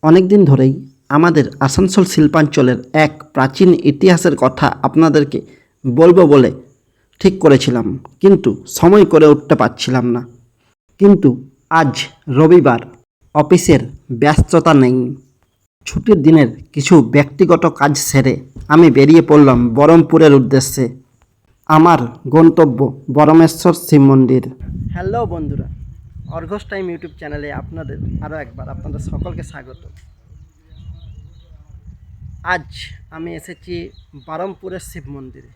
অনেক দিন ধরেই আমাদের আসানসোল শিল্পাঞ্চলের এক প্রাচীন ইতিহাসের কথা আপনাদেরকে বলবো বলে ঠিক করেছিলাম, কিন্তু সময় করে উঠতে পারছিলাম না। কিন্তু আজ রবিবার, অফিসের ব্যস্ততা নেই। ছুটির দিনের কিছু ব্যক্তিগত কাজ সেরে আমি বেরিয়ে পড়লাম বহরমপুরের উদ্দেশ্যে। আমার গন্তব্য বরমেশ্বর শিব মন্দির। হ্যালো বন্ধুরা, অর্ঘস টাইম ইউটিউব চ্যানেলে আপনাদের আরও একবার আপনাদের সকলকে স্বাগত। আজ আমি এসেছি বহরমপুরের শিব মন্দিরে।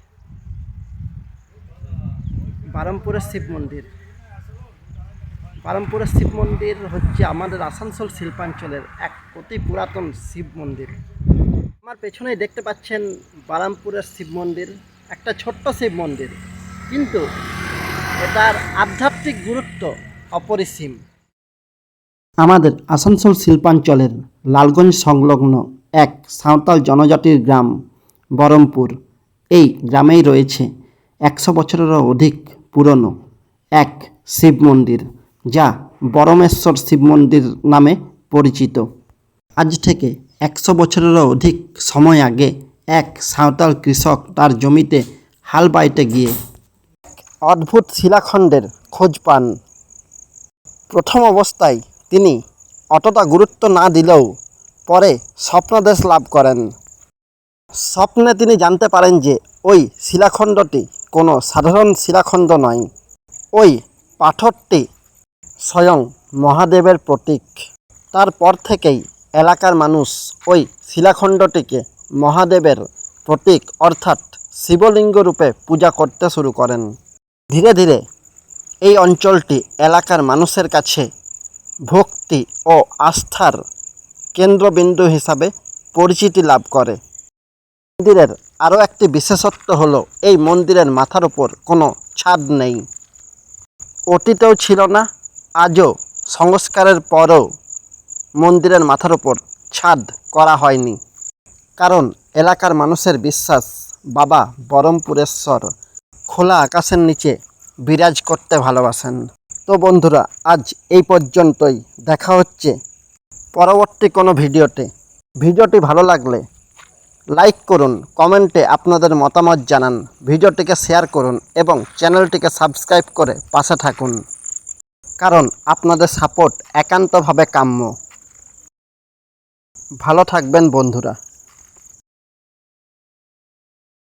বহরমপুরের শিব মন্দির হচ্ছে আমাদের আসানসোল শিল্পাঞ্চলের এক অতি পুরাতন শিব মন্দির। আমার পেছনেই দেখতে পাচ্ছেন বহরমপুরের শিব মন্দির, একটা ছোট্ট শিব মন্দির, কিন্তু এটার আধ্যাত্মিক গুরুত্ব অপরিসীম। আমাদের আসানসোল শিল্পাঞ্চলের লালগঞ্জ সংলগ্ন এক সাঁওতাল জনজাতির গ্রাম বহরমপুর। এই গ্রামেই রয়েছে 100 বছরেরও অধিক পুরনো এক শিব মন্দির, যা বরমেশ্বর শিব মন্দির নামে পরিচিত। আজ থেকে 100 বছরেরও অধিক সময় আগে এক সাঁওতাল কৃষক তার জমিতে হাল বাইতে গিয়ে অদ্ভুত শিলাখণ্ডের খোঁজ পান। প্রথম অবস্থায় তিনি অতটা গুরুত্ব না দিলেও পরে স্বপ্নদেশ লাভ করেন। স্বপ্নে তিনি জানতে পারেন যে ওই শিলাখণ্ডটি কোনো সাধারণ শিলাখণ্ড নয়, ওই পাথরটি স্বয়ং মহাদেবের প্রতীক। তারপর থেকেই এলাকার মানুষ ওই শিলাখণ্ডটিকে মহাদেবের প্রতীক অর্থাৎ শিবলিঙ্গ রূপে পূজা করতে শুরু করেন। ধীরে ধীরে এই অঞ্চলটি এলাকার মানুষের কাছে ভক্তি ও আস্থার কেন্দ্রবিন্দু হিসাবে পরিচিতি লাভ করে। মন্দিরের আরও একটি বিশেষত্ব হলো এই মন্দিরের মাথার উপর কোনো ছাদ নেই। অতীতেও ছিল না, আজও সংস্কারের পরও মন্দিরের মাথার উপর ছাদ করা হয়নি, কারণ এলাকার মানুষের বিশ্বাস বাবা বহরমপুরেশ্বর খোলা আকাশের নিচে বিরাজ করতে ভালোবাসেন। তো বন্ধুরা, আজ এই পর্যন্তই। দেখা হচ্ছে পরবর্তী কোনো ভিডিওতে। ভিডিওটি ভালো লাগলে লাইক করুন, কমেন্টে আপনাদের মতামত জানান, ভিডিওটিকে শেয়ার করুন এবং চ্যানেলটিকে সাবস্ক্রাইব করে পাশে থাকুন, কারণ আপনাদের সাপোর্ট একান্তভাবে কাম্য। ভালো থাকবেন বন্ধুরা।